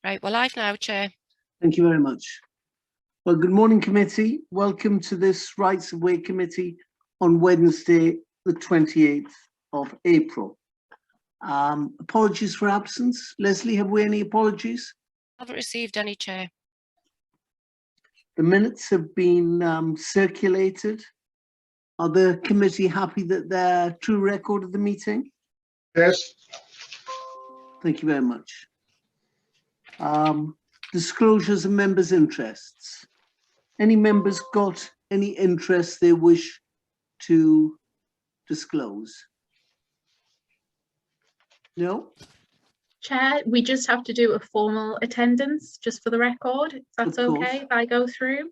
Right, we're live now, Chair. Thank you very much. Well, good morning, committee. Welcome to this Rights of Way committee on Wednesday, the 28th of April. Apologies for absence. Leslie, have we any apologies? Haven't received any, Chair. The minutes have been circulated. Are the committee happy that they're true record of the meeting? Yes. Thank you very much. Disclosures of members' interests. Any members got any interest they wish to disclose? No? Chair, we just have to do a formal attendance just for the record, if that's Of course. okay if I go through.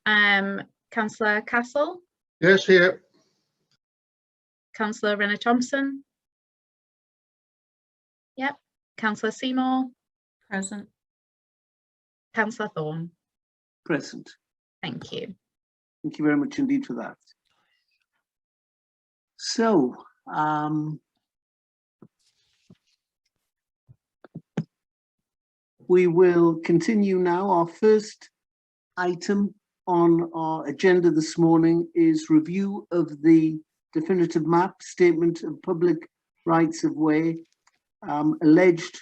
Councillor Castle, Yes, here. Councillor Renner Thompson. Yep. Councillor Seymour. Present. Councillor Thorne. Present. Thank you. Thank you very much indeed for that. So, we will continue now. Our first item on our agenda this morning is review of the definitive map statement of public rights of way, alleged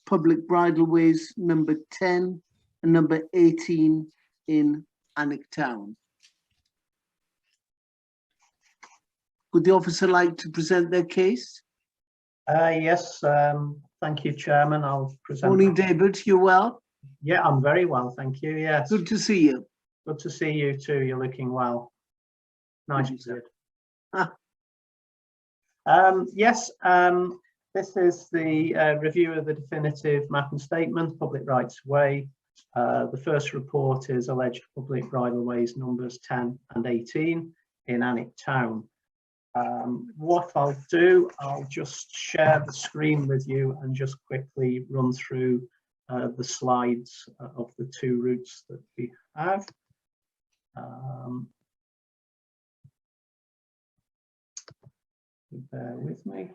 public bridleways number 10 and number 18 in Alnwick Town. Would the officer like to present their case? Yes, thank you, Chairman. I'll present. Morning, David. You well? Yeah, I'm very well, thank you. Yes. Good to see you. Good to see you too. You're looking well. Nice. Good. Yes, this is the review of the definitive map and statement, public rights of way. The first report is alleged public bridleways numbers 10 and 18 in Alnwick Town. What I'll do, I'll just share the screen with you and just quickly run through the slides of the two routes that we have. Bear with me.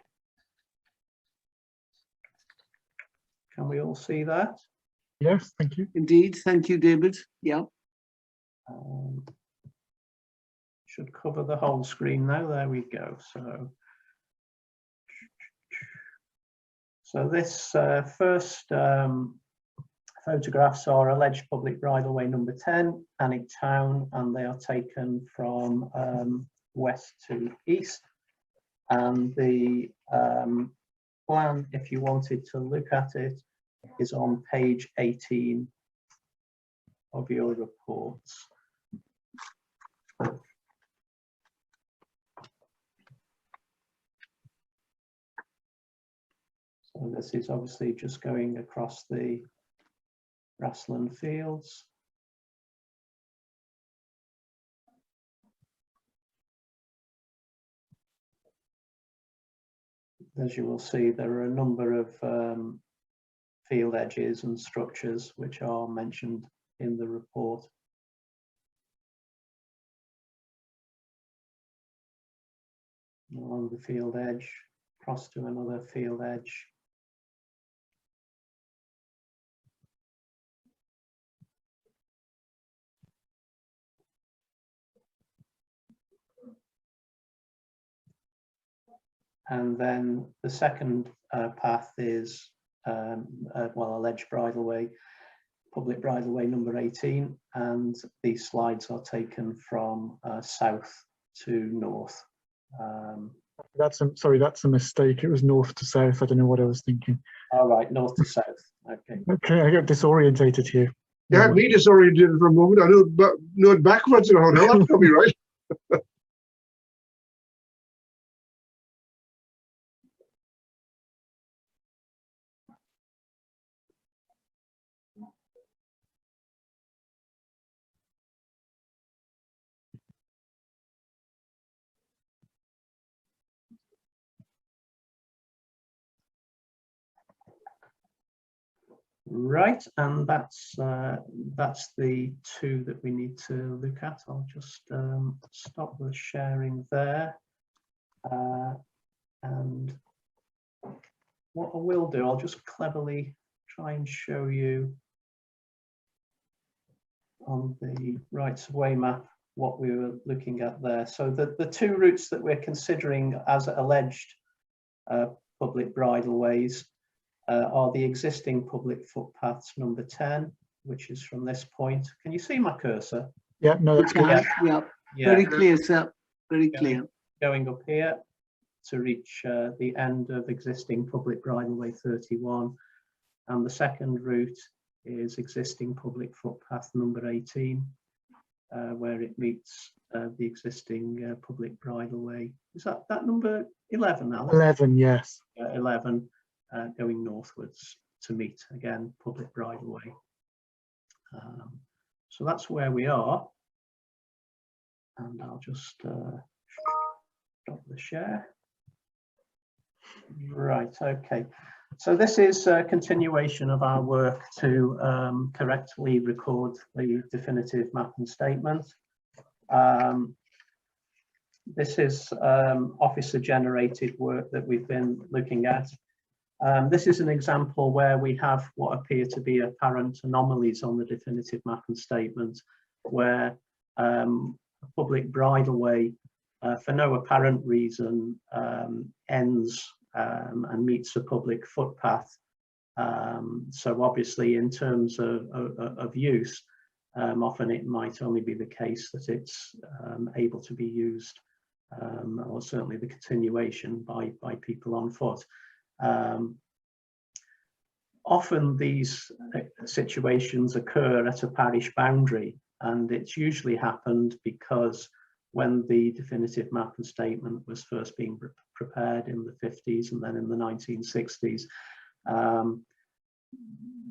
Can we all see that? Yes, thank you. Indeed. Thank you, David. Yeah. Should cover the whole screen now. There we go. So this first photographs are alleged public bridleway number 10, Alnwick Town, and they are taken from west to east. And the plan, if you wanted to look at it, is on page 18 of your reports. So this is obviously just going across the grassland fields. As you will see, there are a number of field edges and structures which are mentioned in the report. Along the field edge, across to another field edge. And then the second path is alleged bridleway, public bridleway number 18, and these slides are taken from south to north. That's a mistake. It was north to south. I don't know what I was thinking. All right, north to south. Okay. Okay, I got disorientated here. You had me disorientated for a moment. I know it backwards and how that's going to be right. Right, and that's the two that we need to look at. I'll just stop the sharing there, and what I will do, I'll just cleverly try and show you on the rights of way map what we were looking at there. So the two routes that we're considering as alleged public bridleways are the existing public footpaths number 10, which is from this point. Can you see my cursor? Yeah, no, that's good. Yeah, Yeah, very clear, sir. Very clear. going up here to reach the end of existing public bridleway 31, and the second route is existing public footpath number 18, where it meets the existing public bridleway. Is that number 11, Alan? 11, yes. 11, going northwards to meet again public bridleway. So that's where we are, and I'll just stop the share. Right, okay. So this is a continuation of our work to correctly record the definitive map and statement. This is officer generated work that we've been looking at. This is an example where we have what appear to be apparent anomalies on the definitive map and statement, where a public bridleway for no apparent reason ends and meets a public footpath. So obviously in terms of use, often it might only be the case that it's able to be used, or certainly the continuation by people on foot. Often these situations occur at a parish boundary, and it's usually happened because when the definitive map and statement was first being prepared in the 50s and then in the 1960s,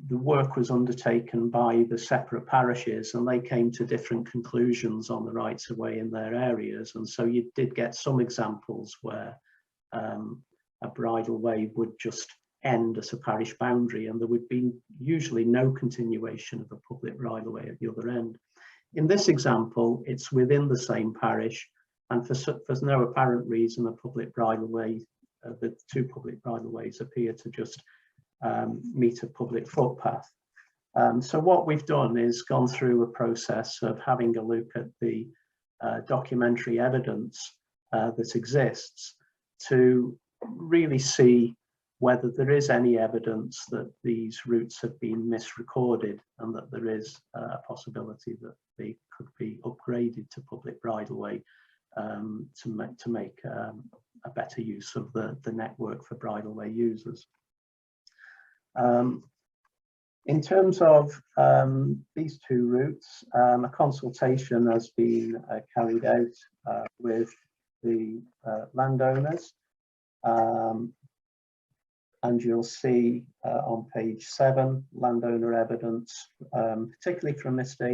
the work was undertaken by the separate parishes, and they came to different conclusions on the rights of way in their areas. And so you did get some examples where a bridleway would just end at a parish boundary, and there would be usually no continuation of a public bridleway at the other end. In this example, it's within the same parish, and for no apparent reason, a public bridleway, the two public bridleways appear to just meet a public footpath. So what we've done is gone through a process of having a look at the documentary evidence that exists to really see whether there is any evidence that these routes have been misrecorded and that there is a possibility that they could be upgraded to public bridleway to make a better use of the network for bridleway users. In terms of these two routes, a consultation has been carried out with the landowners. And you'll see on page 7 landowner evidence, particularly from Mr.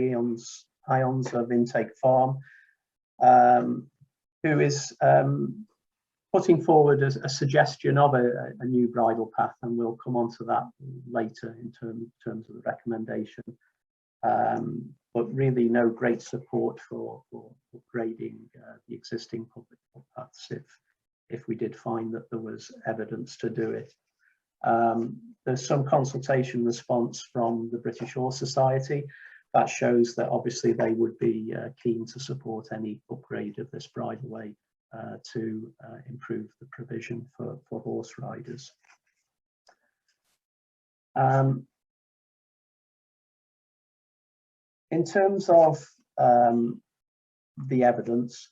Ions of Intake Farm, who is putting forward a suggestion of a new bridle path, and we'll come on to that later in terms of the recommendation. But really no great support for upgrading the existing public footpaths if we did find that there was evidence to do it. There's some consultation response from the British Horse Society that shows that obviously they would be keen to support any upgrade of this bridleway to improve the provision for horse riders. In terms of the evidence,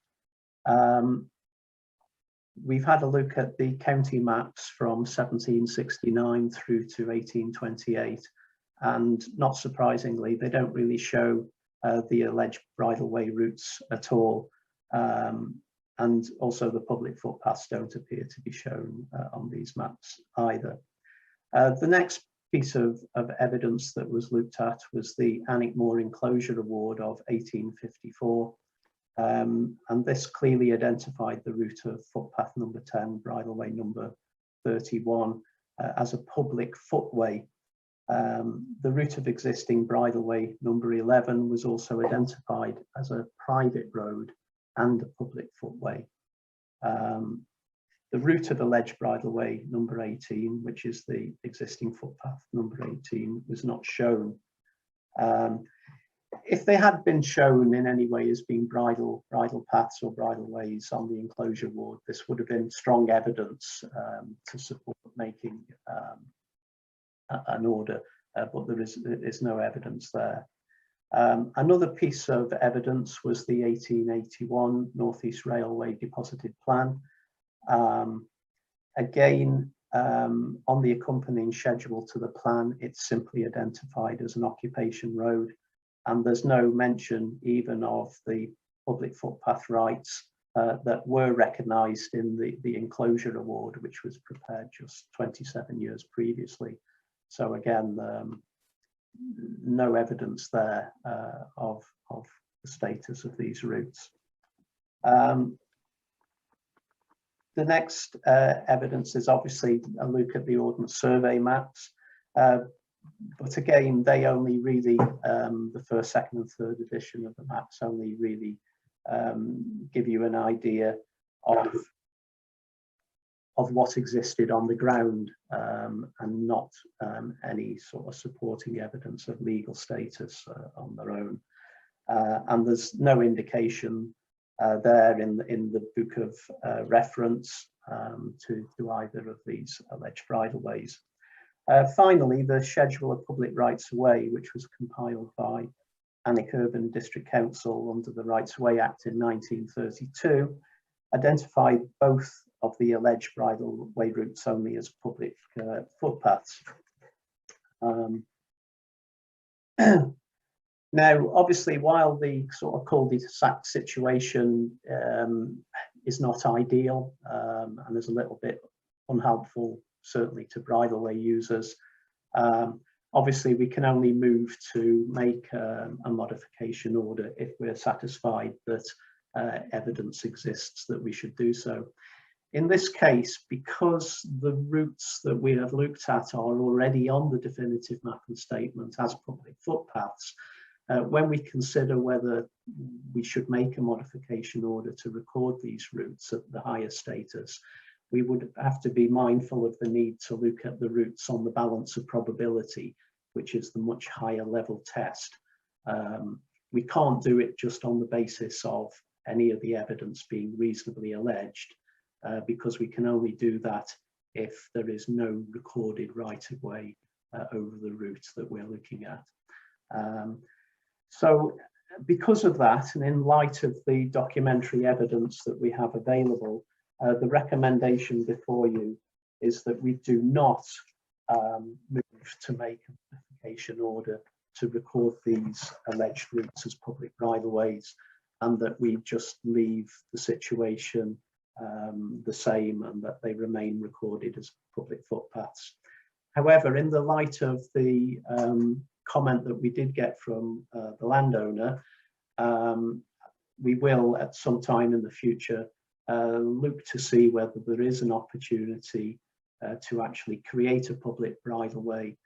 we've had a look at the county maps from 1769 through to 1828, and not surprisingly, they don't really show the alleged bridleway routes at all. And also the public footpaths don't appear to be shown on these maps either. The next piece of evidence that was looked at was the Alnwick Enclosure Award of 1854. And this clearly identified the route of footpath number 10, bridleway number 31, as a public footway. The route of existing bridleway number 11 was also identified as a private road and a public footway. The route of alleged bridleway number 18, which is the existing footpath number 18, was not shown. If they had been shown in any way as being bridle paths or bridleways on the enclosure ward, this would have been strong evidence to support making an order, but there is no evidence there. Another piece of evidence was the 1881 North East Railway deposited plan. Again, on the accompanying schedule to the plan, it's simply identified as an occupation road, and there's no mention even of the public footpath rights that were recognised in the enclosure award, which was prepared just 27 years previously. So again, no evidence there of the status of these routes. The next evidence is obviously a look at the Ordnance Survey maps, but again, they only really, the first, second and third edition of the maps only really give you an idea of what existed on the ground, and not any sort of supporting evidence of legal status on their own. And there's no indication there in the book of reference to either of these alleged bridleways. Finally, the Schedule of Public Rights of Way, which was compiled by Alnwick Urban District Council under the Rights of Way Act in 1932, identified both of the alleged bridleway routes only as public footpaths. Now, obviously, while the sort of cul-de-sac situation is not ideal and is a little bit unhelpful, certainly to bridleway users, obviously we can only move to make a modification order if we're satisfied that evidence exists that we should do so. In this case, because the routes that we have looked at are already on the definitive map and statement as public footpaths, when we consider whether we should make a modification order to record these routes at the higher status, we would have to be mindful of the need to look at the routes on the balance of probability, which is the much higher level test. We can't do it just on the basis of any of the evidence being reasonably alleged, because we can only do that if there is no recorded right-of-way over the route that we're looking at. So because of that, and in light of the documentary evidence that we have available, the recommendation before you is that we do not move to make a modification order to record these alleged routes as public right-of-ways, and that we just leave the situation the same and that they remain recorded as public footpaths. However, in the light of the comment that we did get from the landowner, we will at some time in the future look to see whether there is an opportunity to actually create a public right-of-way,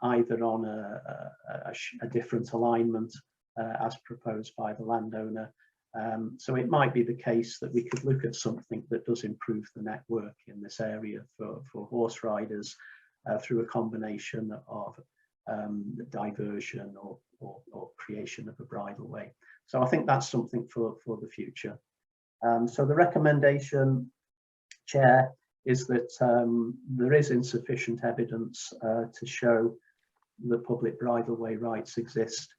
either on a different alignment as proposed by the landowner. So it might be the case that we could look at something that does improve the network in this area for horse riders through a combination of diversion or creation of a bridleway. So I think that's something for the future. So the recommendation, Chair, is that there is insufficient evidence to show that public bridleway rights exist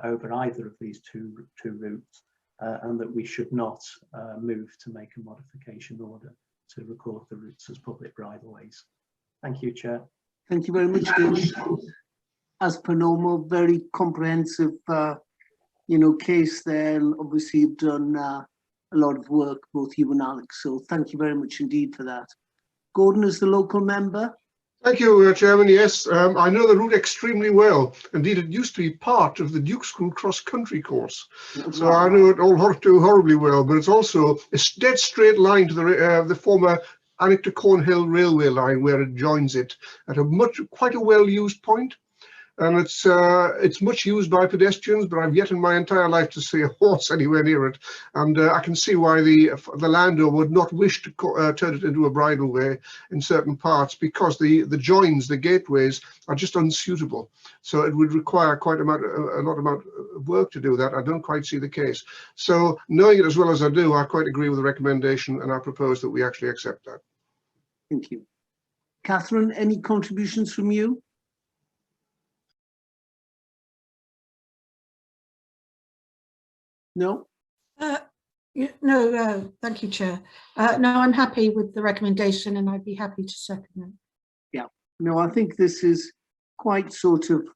over either of these two routes, and that we should not move to make a modification order to record the routes as public bridleways. Thank you, Chair. Thank you very much, David. As per normal, very comprehensive, case there, and obviously you've done a lot of work, both you and Alex. So thank you very much indeed for that. Gordon, as the local member. Thank you, Chairman. Yes, I know the route extremely well. Indeed, it used to be part of the Duke School cross-country course. So I know it all horribly well, but it's also a dead straight line to the former Alnwick to Cornhill railway line, where it joins it at quite a well-used point. and it's much used by pedestrians, but I've yet in my entire life to see a horse anywhere near it. And I can see why the landowner would not wish to turn it into a bridleway in certain parts, because the joins, the gateways, are just unsuitable. So it would require quite a lot of work to do that. I don't quite see the case. So knowing it as well as I do, I quite agree with the recommendation, and I propose that we actually accept that. Thank you. Catherine, any contributions from you? No? No, thank you, Chair. No, I'm happy with the recommendation and I'd be happy to second it. Yeah, no, I think this is quite sort of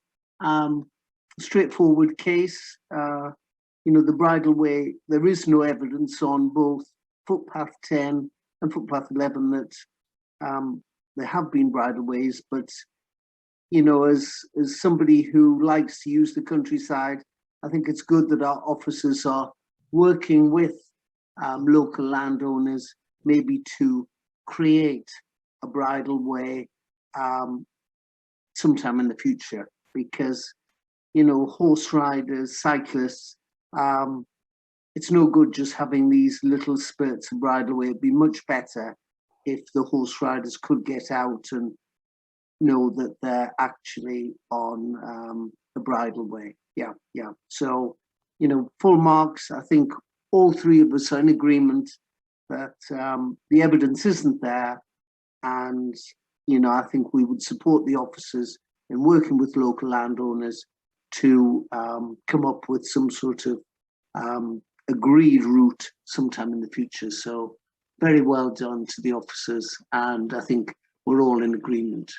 straightforward case. You know, the bridleway, there is no evidence on both footpath 10 and footpath 11 that there have been bridleways, but you know, as somebody who likes to use the countryside, I think it's good that our officers are working with local landowners, maybe to create a bridleway sometime in the future, because, you know, horse riders, cyclists, it's no good just having these little spurts of bridleway. It'd be much better if the horse riders could get out and know that they're actually on the bridleway. Yeah. So, you know, full marks. I think all three of us are in agreement that the evidence isn't there, and you know, I think we would support the officers in working with local landowners to come up with some sort of agreed route sometime in the future. So very well done to the officers, and I think we're all in agreement.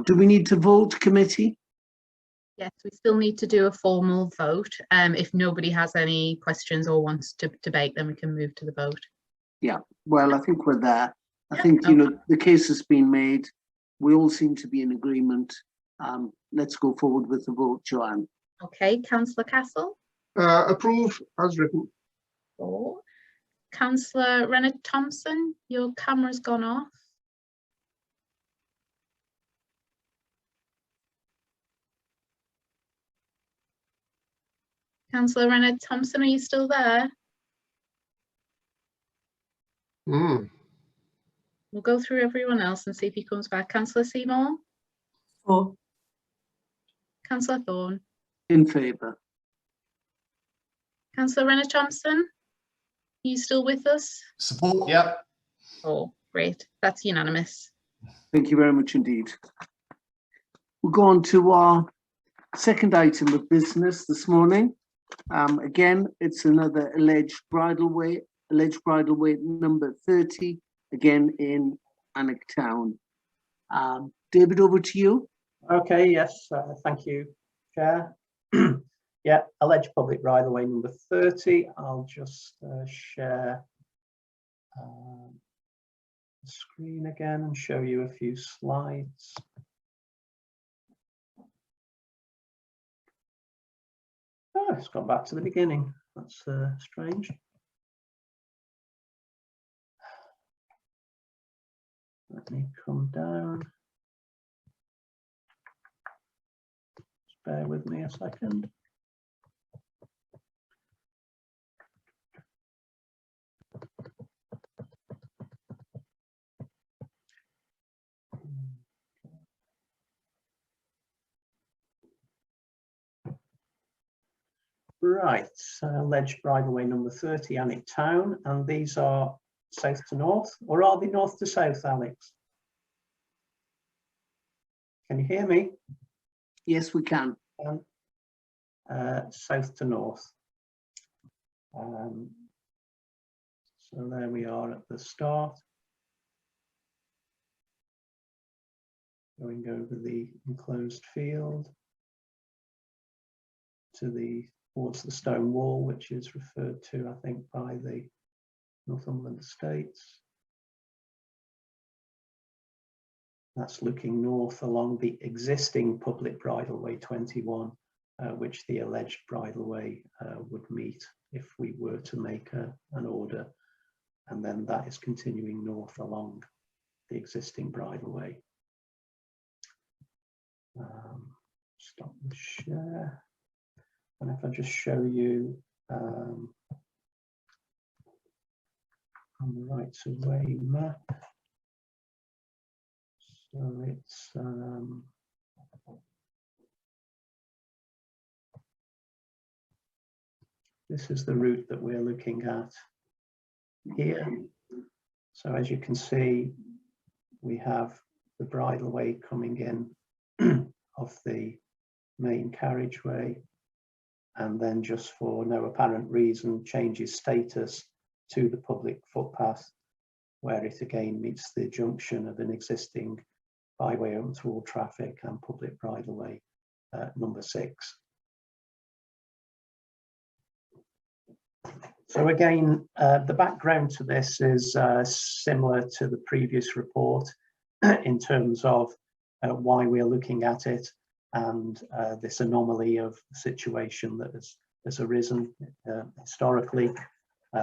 Do we need to vote, committee? Yes, we still need to do a formal vote. If nobody has any questions or wants to debate, then we can move to the vote. Yeah, well, I think we're there. I think, you know, the case has been made. We all seem to be in agreement. Let's go forward with the vote, Joanne. Okay, Councillor Castle. Approve as written. 4. Councillor Renard Thompson, your camera's gone off. Councillor Renard Thompson, are you still there? We'll go through everyone else and see if he comes back. Councillor Seymour? For. Councillor Thorne? In favour. Councillor Renard Thompson? Are you still with us? Support, yep. Oh, great. That's unanimous. Thank you very much indeed. We'll go on to our second item of business this morning. Again, it's another alleged bridleway number 30, again in Alnwick Town. David, over to you. Okay, yes, thank you, Chair. Yeah, alleged public right-of-way number 30. I'll just share the screen again and show you a few slides. Oh, it's gone back to the beginning. That's strange. Let me come down. Just bear with me a second. Right, alleged bridleway number 30, Alnwick Town, and these are south to north, or are they north to south, Alex? Can you hear me? Yes, we can. South to north. So there we are at the start. Going over the enclosed field towards the stone wall, which is referred to, I think, by the Northumberland estates. That's looking north along the existing public bridleway 21, which the alleged bridleway would meet if we were to make an order. And then that is continuing north along the existing bridleway. stop the share. And if I just show you on the rights of way map. So it's this is the route that we're looking at here. So as you can see, we have the bridleway coming in off the main carriageway, and then just for no apparent reason changes status to the public footpath, where it again meets the junction of an existing byway open to all traffic and public bridleway number 6. So again, the background to this is similar to the previous report in terms of why we're looking at it, and this anomaly of the situation that has arisen historically.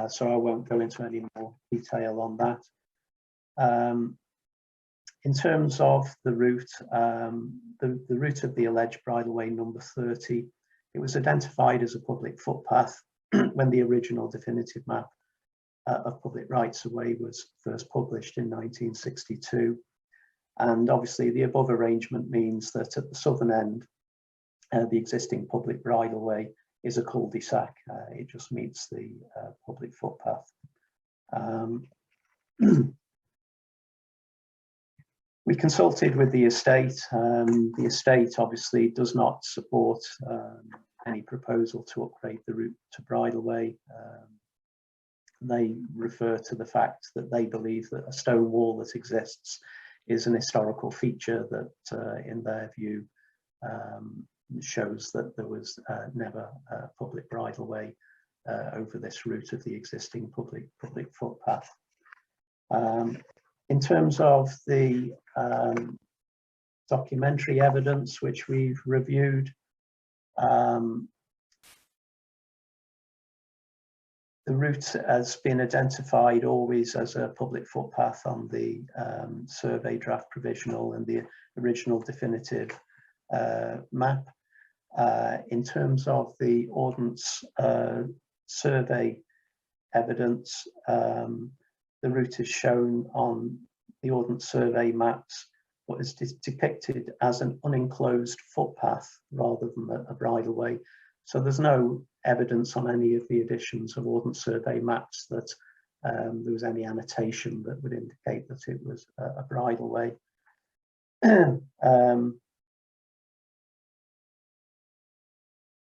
So I won't go into any more detail on that. In terms of the route, the route of the alleged bridleway number 30, it was identified as a public footpath when the original definitive map of public rights of way was first published in 1962. And obviously the above arrangement means that at the southern end, the existing public bridleway is a cul-de-sac. It just meets the public footpath. We consulted with the estate. The estate obviously does not support any proposal to upgrade the route to bridleway. They refer to the fact that they believe that a stone wall that exists is an historical feature that, in their view, shows that there was never a public bridleway over this route of the existing public footpath. In terms of the documentary evidence which we've reviewed, the route has been identified always as a public footpath on the survey draft provisional and the original definitive map. In terms of the ordnance survey evidence, the route is shown on the ordnance survey maps, but is depicted as an unenclosed footpath rather than a bridleway. So there's no evidence on any of the editions of ordnance survey maps that there was any annotation that would indicate that it was a bridleway.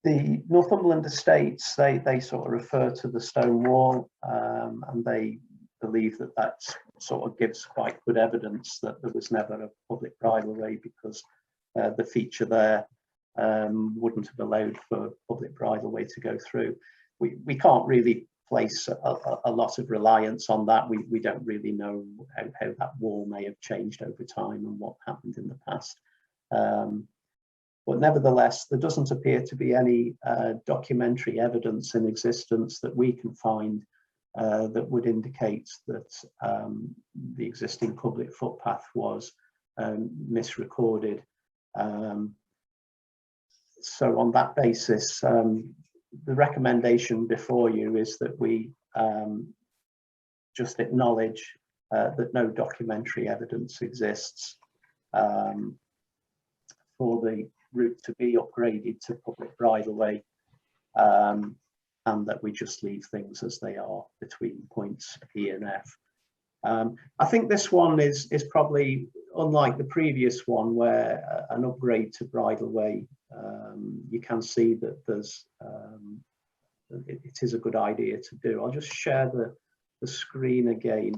The Northumberland estates, they sort of refer to the stone wall, and they believe that that sort of gives quite good evidence that there was never a public bridleway, because the feature there wouldn't have allowed for public bridleway to go through. We can't really place a lot of reliance on that. We don't really know how that wall may have changed over time and what happened in the past. But nevertheless, there doesn't appear to be any documentary evidence in existence that we can find that would indicate that the existing public footpath was misrecorded. So on that basis, the recommendation before you is that we just acknowledge that no documentary evidence exists for the route to be upgraded to public bridleway, and that we just leave things as they are between points E and F. I think this one is probably unlike the previous one, where an upgrade to bridleway, you can see that there's it is a good idea to do. I'll just share the screen again.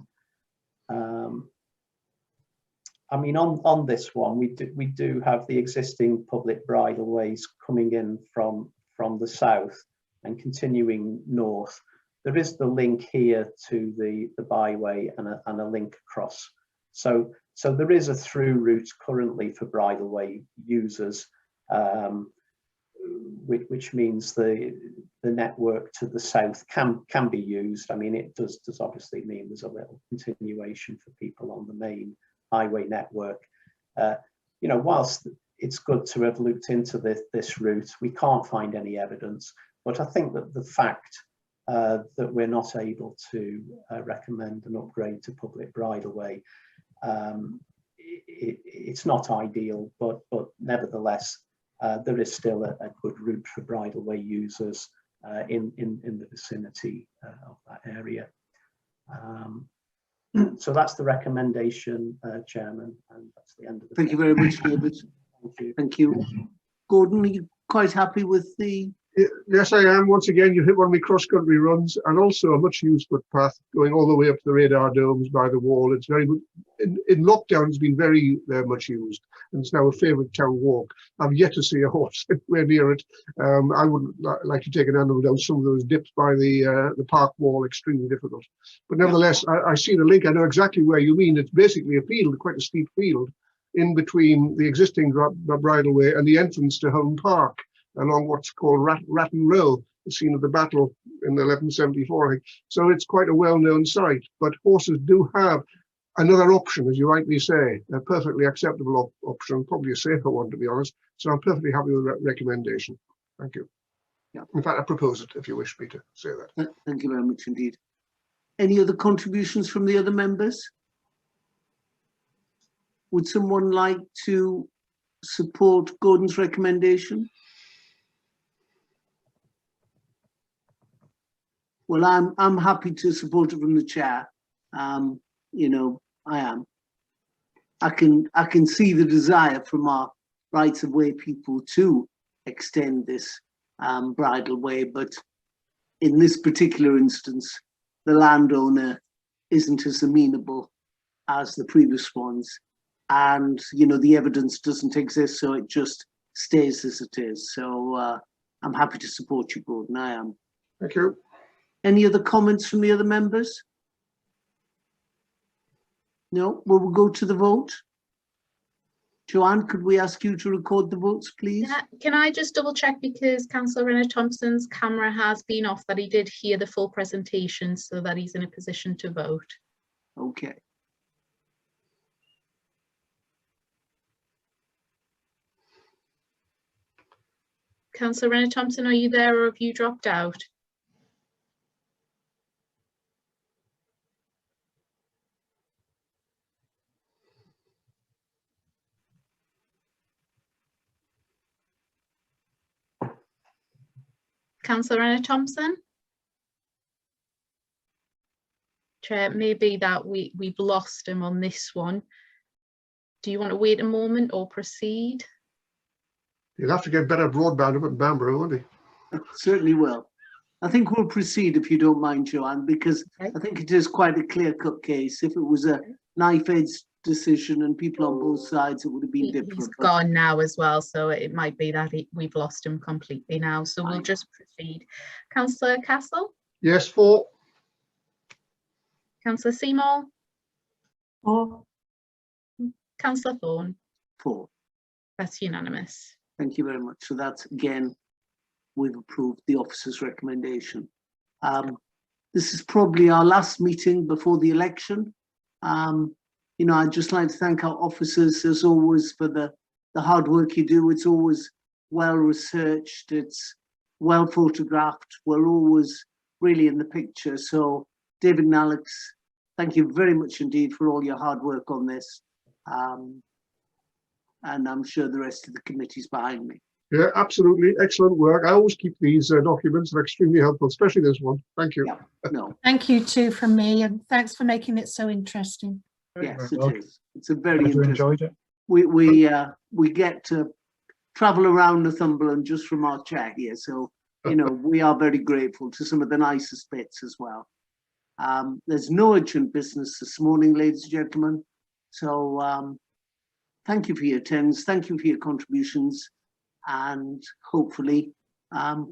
I mean, on this one, we do have the existing public bridleways coming in from the south and continuing north. There is the link here to the byway and a link across. So there is a through route currently for bridleway users, which means the network to the south can be used. I mean, it does obviously mean there's a little continuation for people on the main highway network. You know, whilst it's good to have looked into this route. We can't find any evidence, but I think that the fact that we're not able to recommend an upgrade to public bridleway, it's not ideal, but nevertheless, there is still a good route for bridleway users in the vicinity of that area. So that's the recommendation, Chairman, and that's the end of the. Thank you very much, David. Thank you. Thank you. Gordon, are you quite happy with the? Yes, I am. Once again, you hit one of my cross-country runs, and also a much-used footpath going all the way up to the radar domes by the wall. It's very good. In lockdown, it's been very much used, and it's now a favourite town walk. I've yet to see a horse anywhere near it. I would like to take an animal down some of those dips by the park wall, extremely difficult. But nevertheless, I see the link. I know exactly where you mean. It's basically a field, quite a steep field, in between the existing bridleway and the entrance to Hulme Park, along what's called Ratton Row, the scene of the battle in 1174, I think. So it's quite a well-known site, but horses do have another option, as you rightly say, a perfectly acceptable option, probably a safer one, to be honest. So I'm perfectly happy with that recommendation. Thank you. Yeah. In fact, I propose it, if you wish me to say that. Thank you very much indeed. Any other contributions from the other members? Would someone like to support Gordon's recommendation? Well, I'm happy to support it from the chair. You know, I am. I can see the desire from our rights of way people to extend this bridleway, but in this particular instance, the landowner isn't as amenable as the previous ones, and you know the evidence doesn't exist, so it just stays as it is. So I'm happy to support you, Gordon. I am. Thank you. Any other comments from the other members? No, well, we'll go to the vote. Joanne, could we ask you to record the votes, please? Yeah, can I just double check, because Councillor Renner Thompson's camera has been off, that he did hear the full presentation so that he's in a position to vote. Okay. Councillor Renner Thompson, are you there or have you dropped out? Councillor Renner Thompson? Chair, maybe that we've lost him on this one. Do you want to wait a moment or proceed? You'll have to get better broadband up at Bamborough, won't he? Certainly will. I think we'll proceed if you don't mind, Joanne, because Okay. I think it is quite a clear-cut case. If it was a knife-edge decision and people on both sides, it would have been different. He's but- gone now as well, so it might be that we've lost him completely now. So we'll Fine. just proceed. Councillor Castle, Yes, 4. Councillor Seymour, Or Councillor Thorne. 4. That's unanimous. Thank you very much. So that's, again, we've approved the officer's recommendation. This is probably our last meeting before the election. You know, I'd just like to thank our officers, as always, for the hard work you do. It's always well researched, it's well photographed. We're always really in the picture. So David and Alex, thank you very much indeed for all your hard work on this. And I'm sure the rest of the committee's behind me. Yeah, absolutely. Excellent work. I always keep these documents. They're extremely helpful, especially this one. Thank you. Yeah. No, thank you too from me, and thanks for making it so interesting. yes, Well, it is. It's a very glad you interesting. enjoyed it. We get to travel around Northumberland just from our chair here. So, you know, we are very grateful to some of the nicest bits as well. There's no urgent business this morning, ladies and gentlemen. So thank you for your attendance. Thank you for your contributions. And hopefully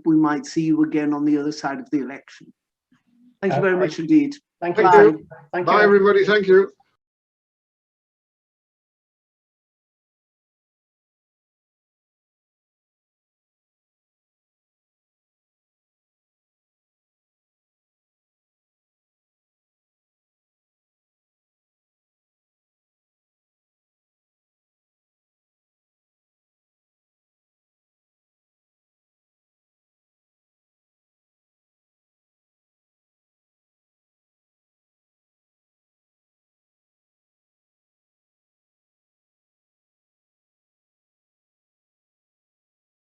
we might see you again on the other side of the election. Thank you very much indeed. Thank you. Thank you. Thank Bye, you. everybody. Thank you.